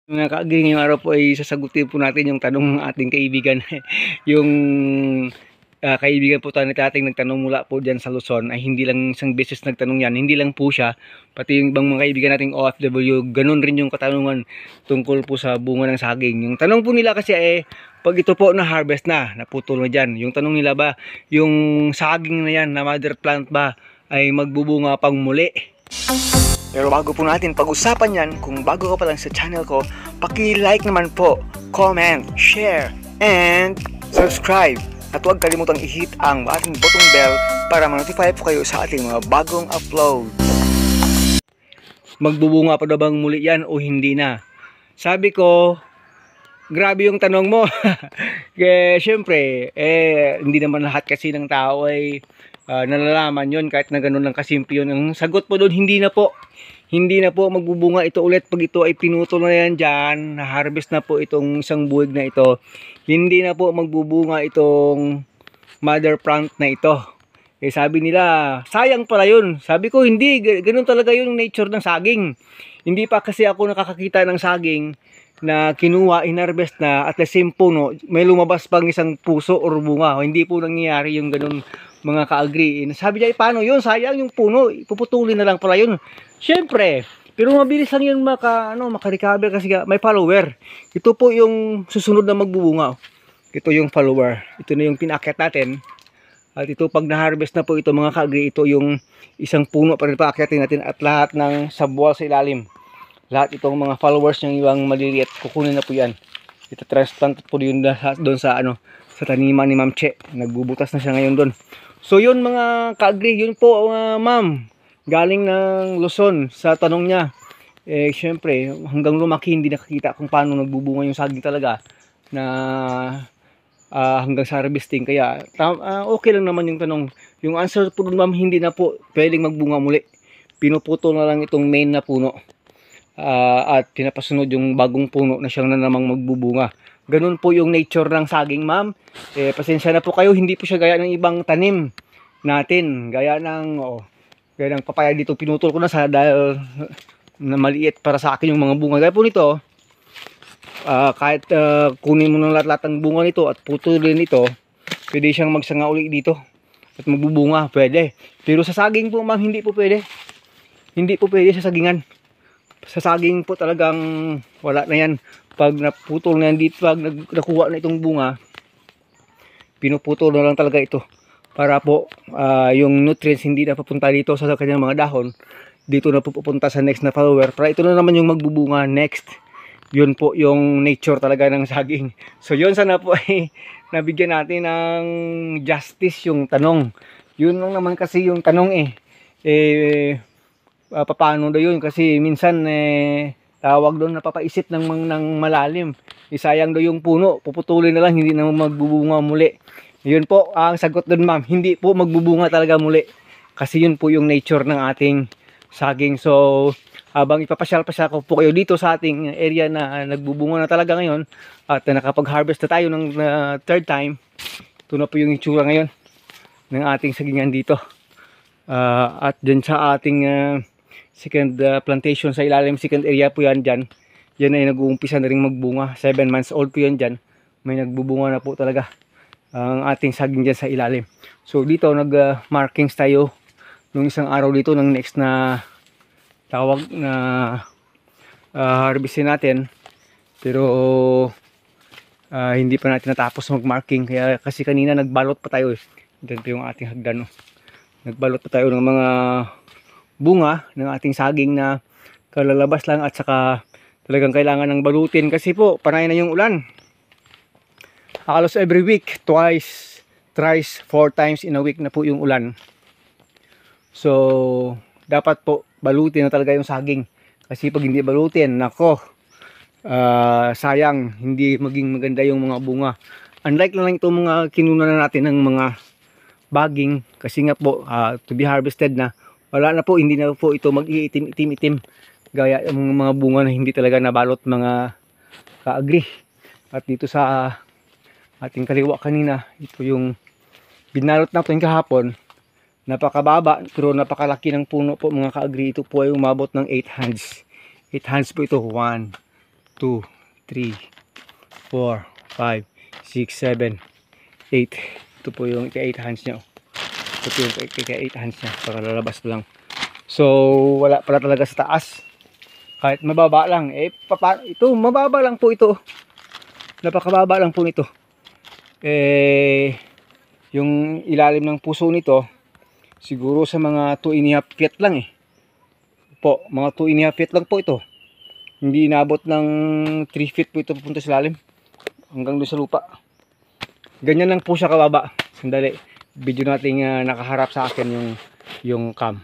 Mga ka-agree, ngayong araw po ay sasagutin po natin yung tanong ng ating kaibigan. Yung kaibigan po tayo nating nagtanong mula po dyan sa Luzon ay hindi lang isang beses nagtanong yan. Hindi lang po siya, pati yung ibang mga kaibigan nating OFW, ganun rin yung katanungan tungkol po sa bunga ng saging. Yung tanong po nila kasi ay, pag ito po na harvest na, naputol na dyan. Yung tanong nila ba, yung saging na yan, na mother plant ba, ay magbubunga pang muli? Pero bago po natin pag-usapan yan, kung bago ka pa lang sa channel ko, paki-like naman po, comment, share, and subscribe. At huwag kalimutang i-hit ang ating button bell para ma-notify po kayo sa ating mga bagong upload. Magbubunga pa daw bang muli yan o hindi na? Sabi ko, grabe yung tanong mo. Kaya syempre, hindi naman lahat kasi ng tao ay nalalaman yun kahit na ganun lang kasimple yun. Ang sagot po doon, hindi na po. Hindi na po magbubunga ito ulit pag ito ay pinutol na yan dyan. Na-harvest na po itong isang buwig na ito. Hindi na po magbubunga itong mother plant na ito. Sabi nila, sayang pala yun. Sabi ko, hindi. Ganun talaga yung nature ng saging. Hindi pa kasi ako nakakakita ng saging na kinuha, inharvest na at the same puno, may lumabas pang isang puso or bunga. Hindi po nangyayari yung ganun, mga ka-agree. Sabi niya, paano yun? Sayang yung puno. Ipuputulin na lang pala yun. Siyempre, pero mabilis lang yun maka-recover kasi may follower. Ito po yung susunod na magbubunga. Ito yung follower. Ito na yung pinakyat natin. At ito pag na-harvest na po ito, mga ka-agree, ito yung isang puno pa rin paakyatin natin at lahat ng sabwal sa ilalim. Lahat itong mga followers ng ibang maliliit, kukunin na po yan. Ito transplant po yun doon sa sa taniman ni Ma'am Che. Nagbubutas na siya ngayon doon. So yun mga ka-agree, yun po ma'am. Galing ng Luzon sa tanong niya. Syempre, hanggang lumaki hindi nakakita kung paano nagbubunga yung saging talaga na hanggang sa harvesting. Kaya okay lang naman yung tanong. Yung answer po dun ma'am, hindi na po pwedeng magbunga muli. Pinuputol na lang itong main na puno. At pinapasunod yung bagong puno na siyang na namang magbubunga. Ganun po yung nature ng saging ma'am. Pasensya na po kayo, hindi po siya gaya ng ibang tanim natin. Gaya ng papaya dito, pinutol ko na dahil na maliit para sa akin yung mga bunga. Gaya po nito, kahit kunin mo ng lahat ng bunga nito at putulin ito, pwede siyang magsanga uli dito at magbubunga, pwede. Pero sa saging po ma'am, hindi po pwede. Hindi po pwede sa sagingan. Sa saging po talagang wala na yan. Pag naputol na yan dito, pag nakuha na itong bunga, pinuputol na lang talaga ito para po yung nutrients hindi na papunta dito sa kanyang mga dahon, dito na pupunta sa next na follower para ito na naman yung magbubunga next. Yun po yung nature talaga ng saging. So yun, sana po ay nabigyan natin ng justice yung tanong. Yun lang naman kasi yung tanong paano daw yun, kasi minsan tawag doon napapaisip ng malalim. Sayang daw yung puno, puputulin na lang, hindi na magbubunga muli. Yun po ang sagot doon ma'am, hindi po magbubunga talaga muli. Kasi yun po yung nature ng ating saging. So habang ipapasyal-pasyal ko po kayo dito sa ating area na nagbubunga na talaga ngayon at nakapag-harvest na tayo ng third time, ito na po yung itsura ngayon ng ating sagingan dito. At dyan sa ating second plantation sa ilalim, second area po yan dyan. Yan ay nag-uumpisa na rin magbunga. 7 months old po yan dyan. May nagbubunga na po talaga ang ating saging dyan sa ilalim. So dito nag-markings tayo nung isang araw dito ng next na tawag na harvestin natin. Pero hindi pa natin natapos mag-marking. Kaya kasi kanina nagbalot pa tayo. Dito yung ating hagdan. Nagbalot pa tayo ng mga bunga ng ating saging na kalalabas lang at saka talagang kailangan ng balutin kasi po panay na yung ulan. Halos every week, twice, thrice, 4 times in a week na po yung ulan. So dapat po balutin na talaga yung saging kasi pag hindi balutin, nako, sayang, hindi maging maganda yung mga bunga. Unlike lang itong mga kinuna na natin ng mga bagging kasi nga po to be harvested na, wala na po, hindi na po ito mag-iitim-itim gaya yung mga bunga na hindi talaga nabalot, mga ka-agree. At dito sa ating kaliwa kanina, ito yung binalot natin kahapon, napakababa pero napakalaki ng puno po mga ka-agree. Ito po ay umabot ng 8 hands. 8 hands po ito. 1, 2, 3, 4, 5, 6, 7, 8. Ito po yung ika-8 hands niya. Ito po yung ika-8 hands niya. Para lalabas lang. So, wala pala talaga sa taas. Kahit mababa lang. Ito, mababa lang po ito. Napakababa lang po nito. Yung ilalim ng puso nito, siguro sa mga 2.5 feet lang po, mga 2.5 feet lang po ito. Hindi inabot ng 3 feet po ito papunta sa ilalim. Hanggang doon sa lupa. Ganyan lang po siya kababa. Sandali. Video natin nakaharap sa akin yung cam.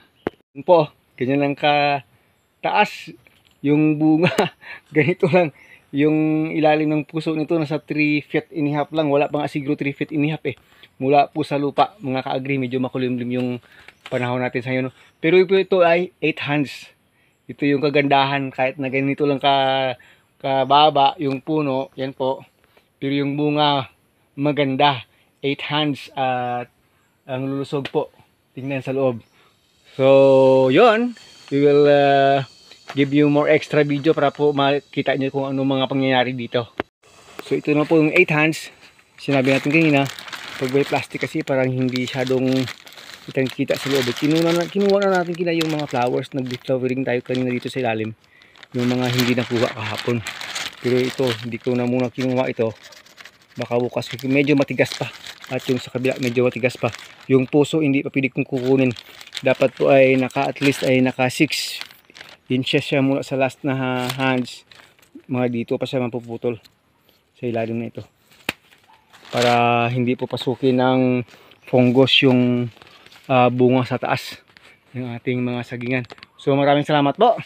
Yun po, ganyan lang ka taas yung bunga. Ganito lang. Yung ilalim ng puso nito nasa 3 feet and a half lang. Wala pa nga siguro 3 feet and a half mula po sa lupa, mga ka-agree, medyo makulimlim yung panahon natin sa ngayon. Pero ito ay 8 hands. Ito yung kagandahan, kahit na ganito lang kababa yung puno, yan po. Pero yung bunga maganda, 8 hands at ang lulusog po. Tingnan sa loob. So, yon, we will give you more extra video para po makita nyo kung ano mga pangyayari dito. So, ito na po yung 8 hands. Sinabi natin kanina, pag may plastic kasi parang hindi syadong kitang-kita sa loob. Kinuha na natin yung mga flowers. Nag-flowering tayo kanina dito sa ilalim. Yung mga hindi nakuha kahapon. Pero ito, hindi ko na muna kinuha ito. Baka bukas medyo matigas pa. At yung sa kabila medyo matigas pa. Yung puso hindi pa pwede kong kukunin. Dapat po ay at least ay naka 6 inches siya mula sa last na hands. Mga dito pa siya mapuputol sa ilalim na ito. Para hindi po pasukin ng fungus yung bunga sa taas ng ating mga sagingan. So maraming salamat po.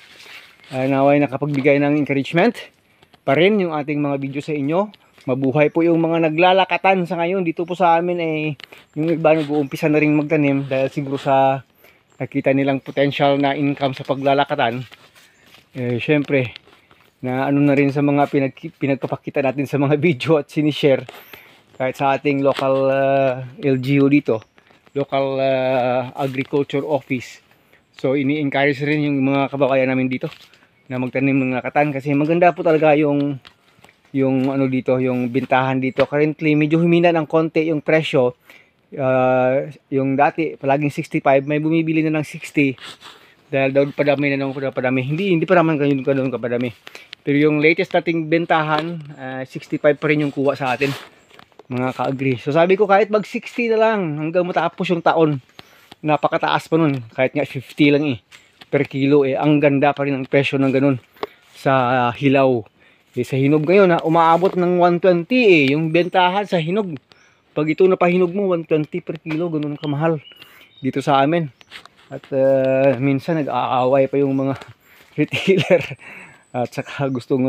Naway nakapagbigay ng encouragement pa rin yung ating mga video sa inyo. Mabuhay po yung mga naglalakatan sa ngayon. Dito po sa amin yung iba nag-uumpisa na rin magtanim dahil siguro sa nakita nilang potential na income sa paglalakatan. Syempre na ano na rin sa mga pinagpapakita natin sa mga video at sinishare kahit sa ating local LGU dito, local agriculture office. So ini-encourage rin yung mga kababayan namin dito na magtanim ng lakatan kasi maganda po talaga yung ano dito, yung bintahan dito. Currently medyo humina ng konti yung presyo. Yung dati palaging 65, may bumibili na ng 60 dahil daw padami na ng padami. Hindi pa naman ganun kapadami. Pero yung latest nating bentahan, 65 pa rin yung kuha sa atin, mga ka-agree. So sabi ko kahit mag 60 na lang hanggang matapos yung taon. Napakataas pa nun, kahit nga 50 lang per kilo ang ganda pa rin ang presyo ng ganun sa hilaw. Sa hinog ngayon umaabot ng 120 yung bentahan sa hinog. Pag ito na pahinog mo 120 per kilo, ganun kamahal dito sa amin. At minsan nag-aaway pa yung mga retailer at saka gustong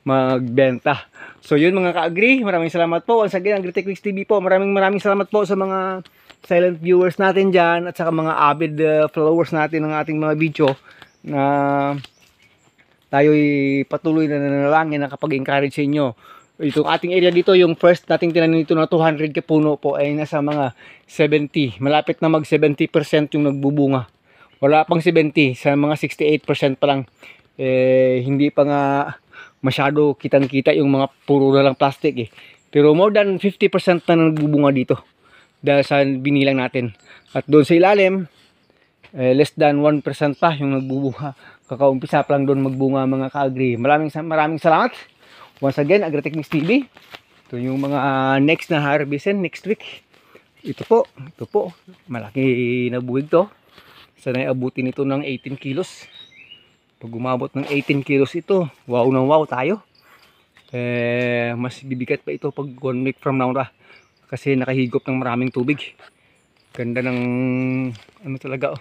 magbenta. So yun mga ka-agree, maraming salamat po. Once again, AgriTechnics TV po. Maraming salamat po sa mga silent viewers natin dyan at saka mga avid followers natin ng ating mga video na tayo'y patuloy na nanalangin na kapag-encourage sa inyo. Itong ating area dito, yung first nating tinanim dito na 200 puno po ay nasa mga 70. Malapit na mag 70% yung nagbubunga. Wala pang 70, sa mga 68% pa lang. Hindi pa nga masyado kitang-kita yung mga puro na lang plastic Pero more than 50% na nagbubunga dito dahil sa binilang natin. At doon sa ilalim, less than 1% pa yung nagbubunga. Kakaumpisa pa lang doon magbunga mga ka-agree. Maraming salamat. Once again, AgriTechnics TV. Ito yung mga next na harvestin next week. Ito po. Malaki na buwig to. Sana'y abutin ito ng 18 kilos. Pag umabot ng 18 kilos ito, wow na wow tayo. Mas bibigat pa ito pag 1 week from now kasi nakahigop ng maraming tubig. Ganda ng ano talaga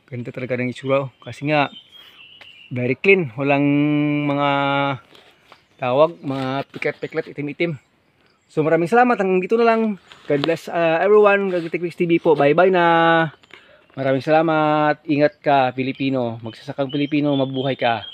Ganda talaga ng itsura kasi nga very clean, walang mga mga piklat-piklat, itim-itim. So maraming salamat, hanggang dito na lang. God bless everyone. AgriTechnics TV po, bye bye na. Maraming salamat, ingat ka Pilipino, magsasakang Pilipino, mabuhay ka.